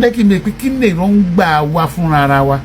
lẹ́kìn mi pé Kini Erongba wa fúnra ara wa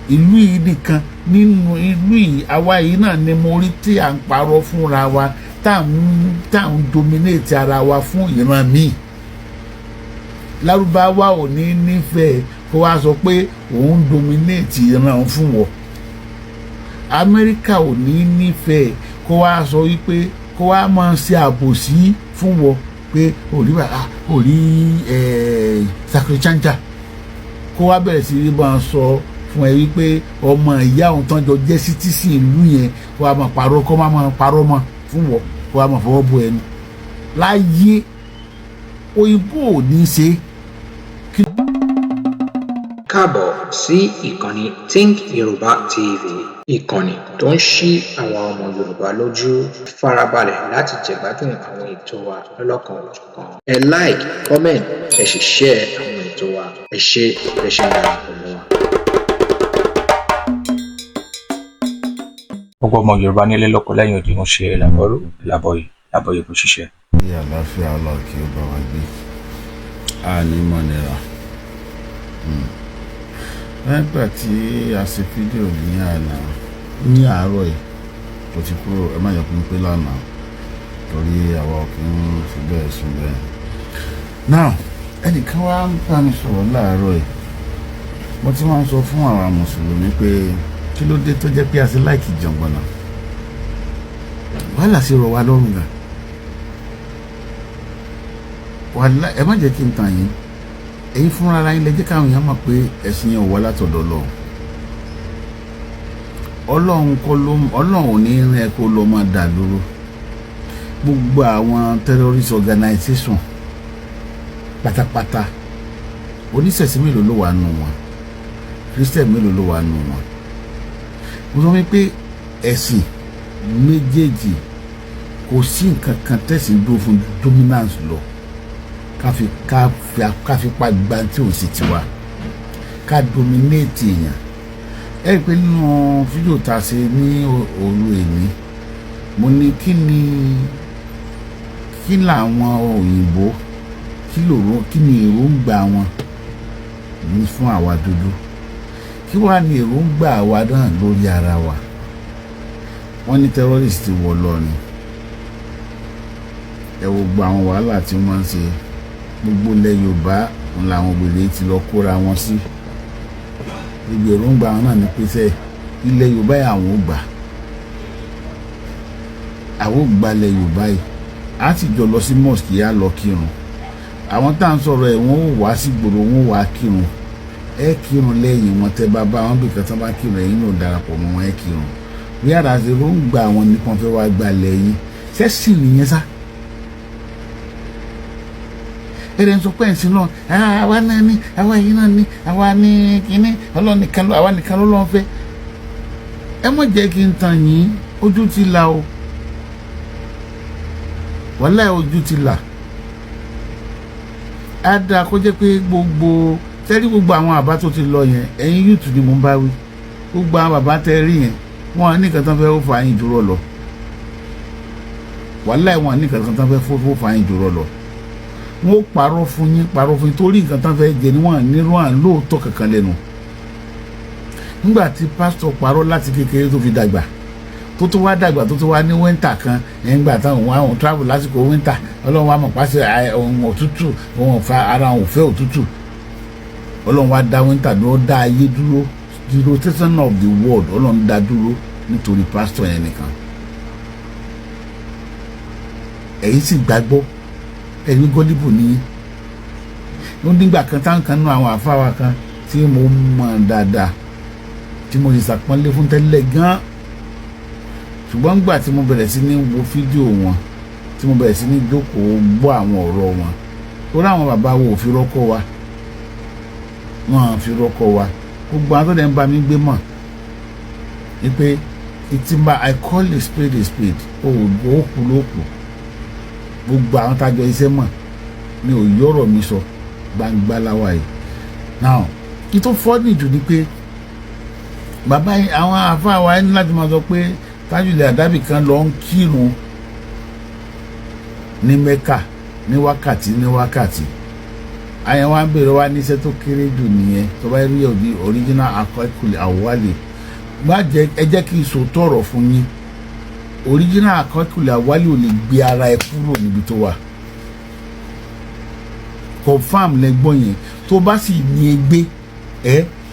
ìlú yìí nìkan nínú ìlú yìí àwa yìí náà ni mo rí tí à ń parọ́ fúnra wa tá à ń dominate ara wa fún ìran míì. Lárúbáwá ò ní nífẹ̀ẹ́ kó wá sọ pé òun dominate ìran fún wọ. Amẹ́ríkà ò ní nífẹ̀ẹ́ kó wá sọ wípé kó wá máa ṣe àbòsí fún wọ pé orí sacrochanja kó wá bẹ̀rẹ̀ sí máa sọ fún ẹ wípé ọmọ ìyá òun tán jọ jẹ́ citizen ìlú yẹn kó wá máa parọ́ kó má máa parọ́ mọ́ fún wọ kó wá máa fọwọ́ bo ẹnu. Láyé òyìnbó ò ní ṣe. Káàbọ̀ sí ìkànnì Think Yoruba TV, ìkànnì tó ń ṣí àwọn ọmọ Yorùbá lójú. Farabalẹ̀ láti jẹ̀gbádùn àwọn ètò wa lọ́lọ́kan òjọ̀kan. Ẹ like, comment, ẹ sì share àwọn ètò wa. Ẹ ṣé ẹ ṣe ń darapọ̀ mọ́ wa. Gbogbo ọmọ Yorùbá nílé lóko lẹ́yìn odi ń ṣe làbọ̀yè kò ṣiṣẹ́. Bí àlàáfíà Ọlọ́run kí ó bá wa gbé a ní mọ̀nira. Nígbà tí a ṣe fídíò ní àárọ̀ yìí tó ti kúrò, ẹ má yẹ kó ń pé lánàá torí àwa ò kí ń fi bẹ́ẹ̀ sùn bẹ́ẹ̀. Now ẹnìkan wá ń bá mi sọ̀rọ̀ láàárọ̀ yìí, mo ti máa ń sọ fún àwọn mùsùlùmí pé kí ló dé tó jẹ́ pé a ṣe láìkì jọ̀ngbọ̀nà wàhálà sí rọ̀ wá lọ́rùn gan. Wàhálà ẹ má jẹ́ kí n tàn yín, ẹ̀yin fúnra ara yín lẹ jẹ́ káwọn èèyàn mọ̀ pé ẹ̀sìn yẹn ò wá látọ̀dọ̀ Ọlọ́run ò ní rìn ẹ kó lọ máa dà lóró. Gbogbo àwọn terrorist organization pátápátá oníṣẹ̀ṣẹ̀ mélòó ló wà nù wọn, Christian mélòó ló wà nù wọn. Mo sọ wípé ẹ̀sìn méjèèjì kò sí nǹkan kan tẹ̀sìn dúró fún dominance lọ ká fi pa gbá tí ò sì tiwa ká dominate èèyàn. Ẹ rí i pé nínú fídíò tá a ṣe ní òru èní mo ní kí làwọn òyìnbó kí ni èròǹgbà wọn ní fún àwa dúdú, kí wàá ní èròǹgbà àwa náà lórí ara wa. Wọ́n ní terrorist wọ̀ lọ ni, ẹ wo gba àwọn wàhálà tí wọ́n ń ṣe gbogbo ilẹ̀ Yorùbá làwọn obìnrin ti lọ kóra wọn sí. Ibi èròǹgbà wọn náà ní pèsè ilẹ̀ Yorùbá yìí àwọn ò gbà ilẹ̀ Yorùbá yìí á sì jọ lọ sí mosque yá lọ kírun. Àwọn tá à ń sọ̀rọ̀ ẹ̀ wọ́n ò wá sí gbòòrò wọ́n wá kírun, ẹ kírun lẹ́yìn wọn tẹ́ bá wọn bí kẹtàn bá kírun ẹ̀yin náà darapọ̀ mọ́ wọn ẹ kírun. Bí àràṣe èròǹgbà wọn nìkan fẹ́ wá gbà lẹ́yìn ṣẹ́sì nìyẹn sá. Ẹ̀rẹ̀ ń sọ pé ẹ̀sìn náà àwa náà ní àwa yìí náà ní àwa ní kínní àwa nìkan ló lọ́n fẹ́. Ẹ mọ̀ jẹ́ kí n tàn yín, ojú ti là o, wàláhì ojú ti là. Á dáa kó jẹ́ pé gbogbo àwọn àbá tó ti lọ yẹn ẹ̀yin yúùtù ni mo ń bá wí. Gbogbo àwọn bàbá tẹ́ rí yẹn wọn ní nǹkan tán fẹ́ ó fà yín dúró lọ, wàláhì wọn ní nǹkan tán fẹ́ ó fà yín dúró lọ. Wọ́n parọ́ fún yín torí nǹkan tán fẹ́ jẹ ni wọ́n nírú à lóòótọ́ kankan lẹ́nu. Nígbà tí pásítọ̀ parọ́ láti kékeré tó fi dàgbà tó tó wá ní wíńtà kan nígbà táwọn àwọn travel lásìkò wíńtà Ọlọ́run wa mọ̀ pàṣẹ ohun òtútù ohun ọ̀fà ara òun fẹ́ òtútù. Ọlọ́run wa dá wíńtà ló dá ayé dúró, the rotation of the world Ọlọ́run dá dúró nítorí pásítọ̀ yẹn nìkan. Ẹ̀yin sì gbàgbọ́ ẹ̀yin gọ́líbù ní nígbà kan táwọn kan nú àwọn àfáwà kan tí mo mọ̀ dáadáa tí mo sì ṣàpọ́nlé fún tẹ́lẹ̀ gan-an, ṣùgbọ́n nígbà tí mo bẹ̀rẹ̀ sí ní wo fídíò wọn tí mo bẹ̀rẹ̀ sí ní jókòó gbọ́ àwọn ọ̀rọ̀ wọn torí àwọn bàbá wo ò fi rọ́kọ̀ wa, wọn fi rọ́kọ̀ wa. Gbogbo àwọn tó dẹ̀ ń bá mi gbé mọ̀ ni pé ìtìmá I call a spade ó kú ló kù. Gbogbo àwọn tájọ iṣẹ́ mọ̀ ni ò yọ̀rọ̀ mi sọ gbangba láwa yìí. Now kí tó fọ́ nìjú ni pé bàbá àwọn àfáà wa ní láti máa sọ pé Tájùlẹ̀ Àdábì kan lọ ń kírun ní Mẹ́kà ní wákàtí àyàn wa ń bèrè wá níṣẹ́ tó kéré jù nìyẹn tó bá rí òdi original akọ́kùlẹ̀ àwálè má jẹ́ ẹ jẹ́ kí n sọ tọ̀rọ̀ fún yín original akọ́kùlẹ̀ àwálè ò lè gbé ara ẹ kúrò níbi tó wà confam lẹ́gbọ́n yẹn tó bá sì ní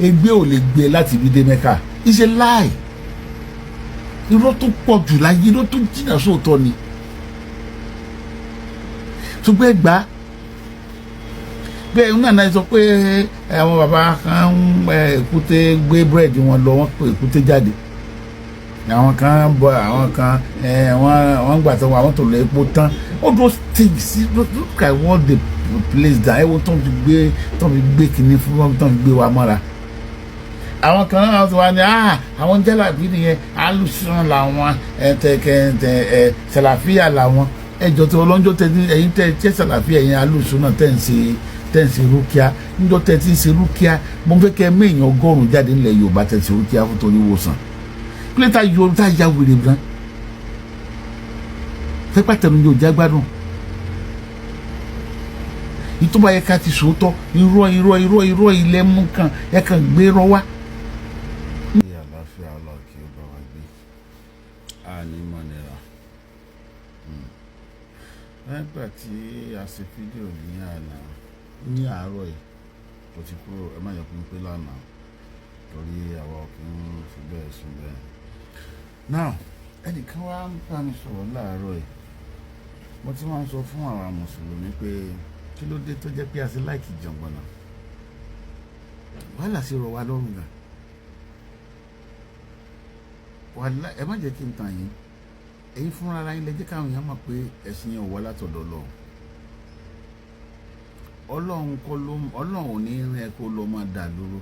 egbe ò lè gbé láti ibi dé Mẹ́kà it's a lie irọ́ tó pọ̀ jù láyé irọ́ tó jìnnà sóòótọ́ ni ṣùgbọ́n ẹgbàá bẹ́ẹ̀ náà sọ pé àwọn bàbá kan èkúté gbé búrẹ́dì wọn lọ wọ́n pé èkúté jáde àwọn kan bọ àwọn kan wọ́n gbà tó àwọn tó lọ epo tán all those things look at what the place down ẹ̀wọ̀n tó fi gbé kínní fún wọn tó fi gbé wa mọ́ra àwọn kan náà tó wá ní àwọn jálàbí nìyẹn alùsùn làwọn sàlàfíà làwọn ẹjọ́ tí ọlọ́njọ́ tẹ ní ẹ̀yin tẹ́ sàlàfíà ẹ̀yin alùsùn náà tẹ́ ń ṣe rúkìá níjọ́ tẹ́ ti ń ṣe rúkìá mo fẹ́ kẹ́ méèyàn 100 jáde nílẹ̀ Yorùbá tẹ́ ṣe rúkìá fún torí ìwòsàn pílẹ̀tà Yorùbá ya wèrè gan fẹ́ pàtẹ́nu yóò já gbádùn ìtọ́ba yẹ ká ti sòótọ́ irọ́ ilẹ̀ mú kan ẹ kàn gbé rọ wá. àlàáfíà ọlọ́ọ̀kì ó bá wa gbé àní mọ̀nìyàn nígbà tí a ṣe fídíò ní àárọ̀ yìí tó ti kúrò ẹ má yẹ kó ń pé lánàá torí àwa ò kí ń fi bẹ́ẹ̀ sùn bẹ́ẹ̀. now ẹnìkan wá ń bá mi sọ̀rọ̀ láàárọ̀ yìí mo ti máa ń sọ fún àwọn mùsùlùmí pé kí ló dé tó jẹ́ pé a ṣe láìkì jọ̀ngbọ̀nà wàhálà sí rọ̀ wá lọ́rùn gan wàhálà ẹ má jẹ́ kí n tàn yín ẹ̀yin fúnra ara yín lè jẹ́ káwọn èèyàn mọ̀ pé ẹ̀sìn yẹn ò wá látọ̀dọ̀ Ọlọ́run ò ní rìn ẹ kó lọ máa dà lóró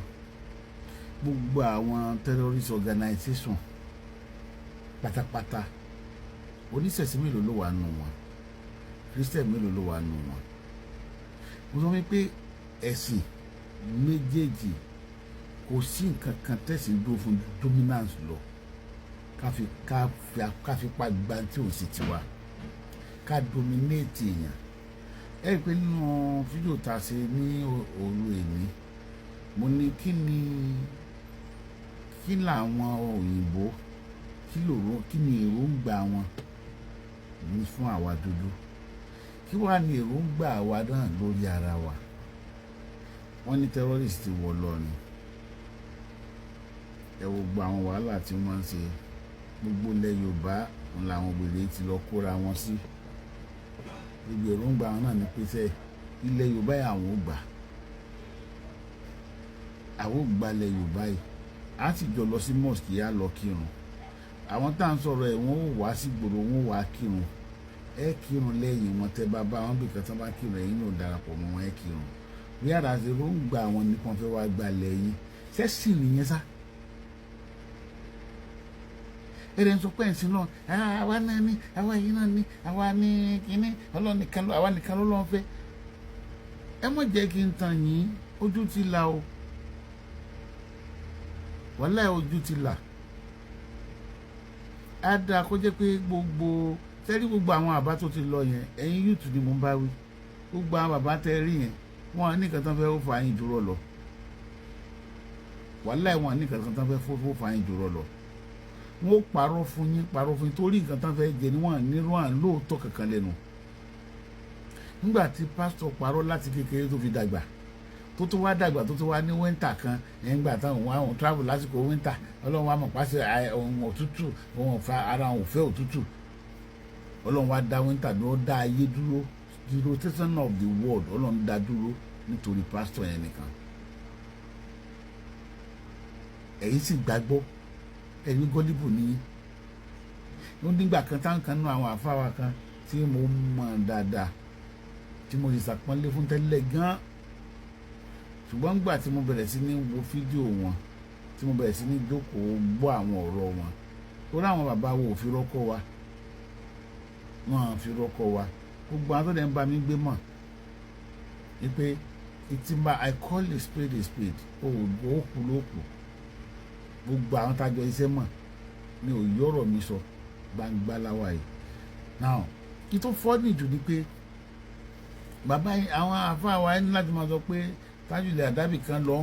gbogbo àwọn terrorist organization pátápátá oníṣẹ̀ṣe mélòó ló wà nù wọn Christian mélòó ló wà nù wọn mo sọ wípé ẹ̀sìn méjèèjì kò sí nǹkan kan tẹ̀sí dúró fún dominance lọ ká fi pa gba tí ò sì tiwa ká dominate èèyàn ẹ rí i pé nínú fídíò tá a ṣe ní òru èmi mo ní kí làwọn òyìnbó kí ni èròǹgbà wọn ní fún àwa dúdú kí wàá ní èròǹgbà àwa náà lórí ara wa wọ́n ní terrorist wọ̀ lọ́rin ẹ wo gbogbo àwọn wàhálà tí wọ́n ń ṣe gbogbo ilẹ̀ Yorùbá làwọn obìnrin ti lọ kóra wọn sí gbogbo èròǹgbà wọn náà ní pèsè ilẹ̀ Yorùbá yìí àwọn ò gbà ilẹ̀ Yorùbá yìí á sì jọ lọ sí mosque yá lọ kírun àwọn tá à ń sọ̀rọ̀ ẹ̀ wọ́n ò wá sí gbòòrò wọ́n wá kírun ẹ kírun lẹ́yìn wọn tẹ́ bá wọn bí kan tán bá kírun ẹ̀yin náà darapọ̀ mọ́ wọn ẹ kírun bí àràṣe ló ń gba àwọn nìkan fẹ́ wá gba lẹ́yìn sẹ́sìn nìyẹn sá ẹ̀rẹ̀ ń sọ pé ẹ̀sìn náà àwa náà ní àwa yìí náà ní àwa ní kínní àwa nìkan ló lọ́n fẹ́ ẹ mọ̀ jẹ́ kí n tàn yín ojú ti là o wàláhì ojú ti là á dáa kó jẹ́ pé gbogbo àwọn àbá tó ti lọ yẹn ẹ̀yin yúùtù ni mo ń bá wí gbogbo àwọn bàbá tẹ́ rí yẹn wọn nìkan tán fẹ́ ó fà yín dúró lọ wàláhì wọn nìkan tán fẹ́ ó fà yín dúró lọ wọn ó parọ́ fún yín torí nǹkan tán fẹ́ jẹ ni wọn nírú à ń lóòótọ́ kankan lẹ́nu nígbà tí pásítọ̀ parọ́ láti kékeré tó fi dàgbà tó tó wá dàgbà tó tó wá ní wíńtà kan nígbà táwọn àwọn travel lásìkò wíńtà ọlọ́run wa mọ̀ pàṣẹ ohun òtútù ohun ọ̀fà ara ohun òfẹ́ òtútù ọlọ́run wa dá wíńtà dúró dá ayé dúró the rotation of the world ọlọ́run dá dúró nítorí pásítọ̀ yẹn nìkan ẹ̀yin sì gbàgbọ́ ẹ̀yin gọ́líbù ní nígbà kan táwọn kan nú àwọn àfáwà kan tí mo mọ̀ dáadáa tí mo sì ṣàpọ́nlé fún tẹ́lẹ̀ gan-an ṣùgbọ́n nígbà tí mo bẹ̀rẹ̀ sí ní wo fídíò wọn tí mo bẹ̀rẹ̀ sí ní jókòó gbọ́ àwọn ọ̀rọ̀ wọn tó ráwọn bàbá wo ò fi rọ́kọ̀ wa wọn fi rọ́kọ̀ wa gbogbo àwọn tó dẹ̀ ń bá mi gbé mọ̀ wípé ìtìmá I call a spade ó kú ló kù gbogbo àwọn tájọ iṣẹ́ mọ̀ mi ò yọ̀rọ̀ mi sọ gbangba láwa yìí now ìtò fọ́nì jù ni pé bàbá àwọn àfáà wa ní láti máa sọ pé tájùlẹ̀ àdábì kan lọ